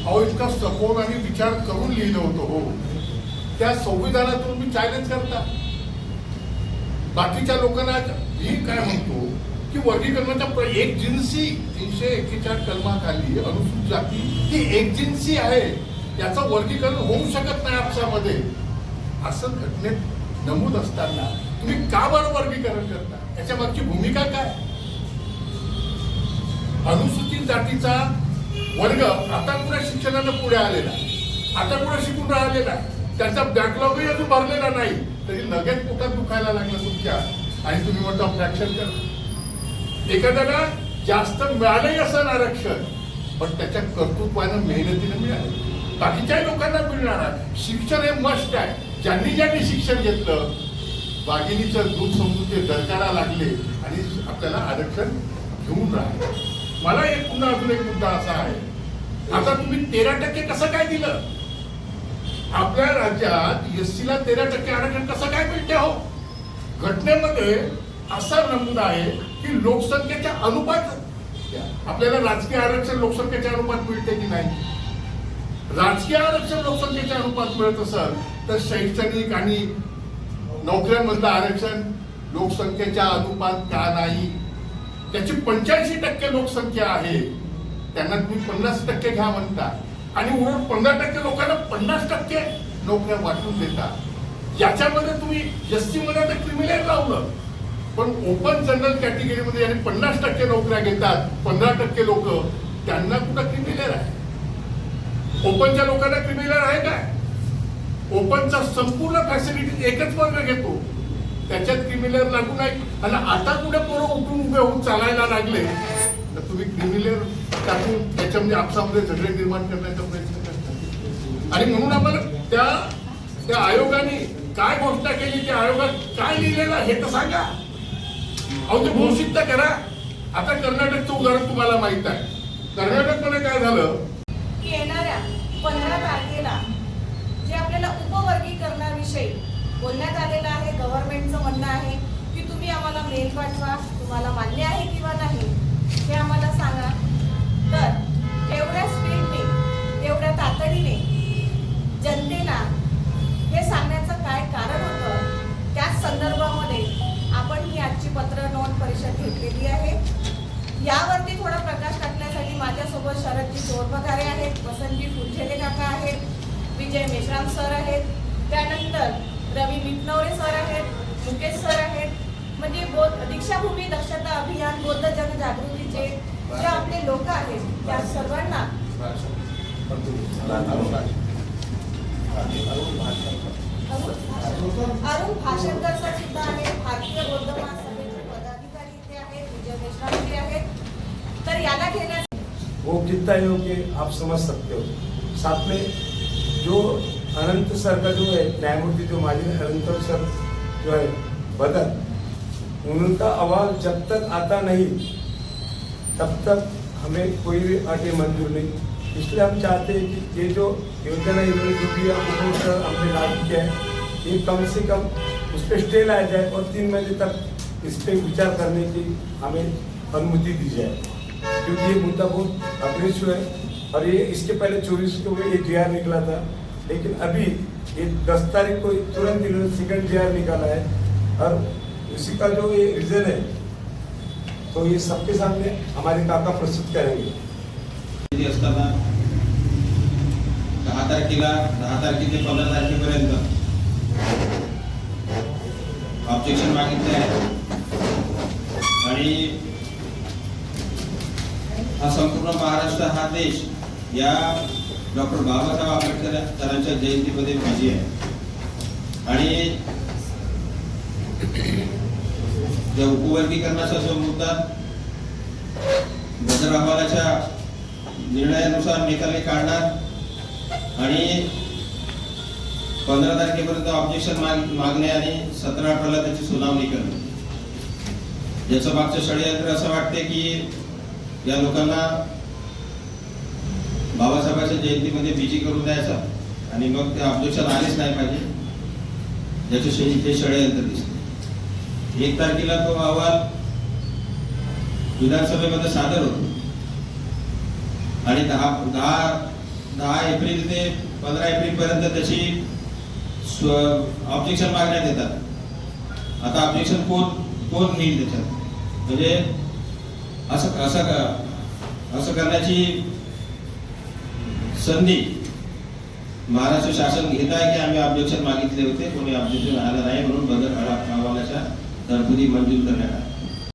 अहो इतका सखोल आणि विचार करून लिहिलं होतं हो, त्या संविधानातून मी चॅलेंज करता बाकीच्या लोकांना. मी काय म्हणतो की वर्गीकरणाच्या एक जिन्सी 341 कलमाखाली अनुसूचित जाती ही एक जिन्सी आहे, याचं वर्गीकरण होऊ शकत नाही आपसामध्ये असं घटनेत नमूद असताना तुम्ही का बरं वर्गीकरण करता? याच्या मागची भूमिका काय? अनुसूचित जातीचा वर्ग आता पुढे शिक्षणानं पुढे आलेला, आता पुढे शिकून राहिलेला, त्याचा बॅकलॉगही अजून भरलेला नाही, तरी लगेच पोटात दुखायला लागलं तुमच्या आणि तुम्ही म्हणता फ्रॅक्शन कर. एखाद्याला जास्त मिळालंही असं आरक्षण, पण त्याच्या कर्तृत्वानं मेहनतीनं मिळालं. बाकीच्याही लोकांना मिळणार आहे. शिक्षण हे मस्ट आहे. ज्यांनी शिक्षण घेतलं वाघिणीचं दूध समजून ते दरकारा लागले आणि आपल्याला आरक्षण घेऊन राहिले. मला एक पुन्हा अजून एक मुद्दा असा आहे, आता तुम्ही 13% कसं काय दिलं? आपल्या राज्यात एससीला 13% आरक्षण कसं काय मिळते हो? घटनेमध्ये असा नमूद आहे की लोकसंख्येच्या अनुपात आपल्याला राजकीय आरक्षण लोकसंख्येच्या अनुपात मिळते की नाही? राजकीय आरक्षण लोकसंख्येच्या अनुपात मिळत असेल तर शैक्षणिक आणि नोकऱ्यांमधलं आरक्षण लोकसंख्येच्या अनुपात का नाही? त्याची 85% लोकसंख्या आहे, त्यांना तुम्ही 50% घ्या म्हणता आणि उलट 15% लोकांना 50% नोकऱ्या वाटून देता. याच्यामध्ये तुम्ही एससी मध्ये तर क्रिमिनल लावलं, पण ओपन जनरल कॅटेगरीमध्ये आणि 50% नोकऱ्या घेतात 15% लोक, त्यांना कुठं क्रिमिनल आहे? ओपनच्या लोकांना क्रिमिनल आहे काय? ओपनचा संपूर्ण फॅसिलिटी एकच वर्ग घेतो, त्याच्यात क्रिमिनल लागू नाही. आणि आता कुठे पोरं उठून उभे होऊन चालायला लागले तर तुम्ही क्रिमिनल टाकून त्याच्यामध्ये आपसामध्ये झगडे निर्माण करण्याचा प्रयत्न करता. आणि म्हणून आम्हाला त्या आयोगाने काय घोषणा केली, त्या आयोगात काय लिहिलेलं हे तर सांगा. अहो ते घोषित तर करा. आता कर्नाटकचं उदाहरण तुम्हाला माहित आहे. कर्नाटकमध्ये काय झालं की येणाऱ्या 15 तारखेला जे आपल्याला उपवर्गीकरणाविषयी बोलण्यात आलेलं आहे, गव्हर्नमेंटचं म्हणणं आहे की तुम्ही आम्हाला मेल पाठवा, तुम्हाला मान्य आहे किंवा नाही हे आम्हाला सांगा. तर एवढ्या स्पीडने एवढ्या तातडीने जनतेला हे सांगण्याचं काय कारण होतं, त्याच संदर्भामध्ये आपण ही आजची पत्र नोंद परिषद घेतलेली आहे. यावरती थोडा प्रकाश टाकण्यासाठी माझ्यासोबत शरदजी चोरपगारे आहेत, वसंतजी फुलझेले काका आहेत, विजय मेश्राम सर आहेत, त्यानंतर रवी मितनवरे सर आहेत, मुकेश सर आहेत. म्हणजे दीक्षाभूमी दक्षता अभियान बौद्ध जनजागृतीचे जे आपले लोक आहेत त्या सर्वांना अरुण भाषणकर सर सुद्धा आहेत, भारतीय बौद्ध महासभेचे पदाधिकारी इथे आहेत, विजय मेश्राम जी आहेत. तर याला घेण्यास वो कितना योग्य आप समझ सकते हो. साथ में जो अनंत सर का जो है न्यायमूर्ति जो माजी अनंत सर जो है बदल, उनका अहवाल जब तक आता नहीं तब तक हमें कोई भी अटे मंजूर नहीं. इसलिए हम चाहते हैं कि ये जो योजना इन्होंने जो भी हमने लागू किया है ये कम से कम उस पर स्टे लाया जाए और 3 महीने तक इस पर विचार करने की हमें अनुमति दी जाए, क्योंकि ये मुद्दा बहुत अग्रेसिव है. और ये इसके पहले 24 को ये GR निकला था, लेकिन अभी ये 10 तारीख को तुरंत इन्होंने सेकंड GR निकाला है. और इसी का जो ये रीजन है तो ये सबके सामने हमारे काका प्रस्तुत करेंगे. 10 तारखेला 10 तारखेचे 15 तारखेपर्यंत ऑब्जेक्शन मागितले आहे आणि हा संपूर्ण महाराष्ट्र हा देश या डॉक्टर बाबासाहेब आंबेडकरांच्या जयंतीमध्ये बिझी आहे. आणि या उपवर्गीकरणाचा जो मुद्दा बदर अहवालाच्या निर्णयानुसार निकाली काढणार आणि 15 तारखेपर्यंत ऑब्जेक्शन मागणे आणि 17-18ला त्याची सुनावणी करणे. याचं मागचं षडयंत्र असं वाटते की या लोकांना बाबासाहेबांच्या जयंतीमध्ये बिजी करून द्यायचा आणि मग ते ऑब्जेक्शन आलेच नाही पाहिजे, ज्याच्याशी ते षडयंत्र दिसते. 1 तारखेला तो अहवाल विधानसभेमध्ये सादर होतो आणि 10 10 एप्रिल ते 15 एप्रिल पर्यंत त्याची ऑब्जेक्शन मागण्यात येतात. आता ऑब्जेक्शन कोण घेईल त्याच्यात? म्हणजे असं करण्याची संधी महाराष्ट्र शासन घेत आहे की आम्ही ऑब्जेक्शन मागितले होते, कोणी ऑब्जेक्शन आलं नाही म्हणून बदल अहवालाच्या तरतुदी मंजूर करण्यात आल्या.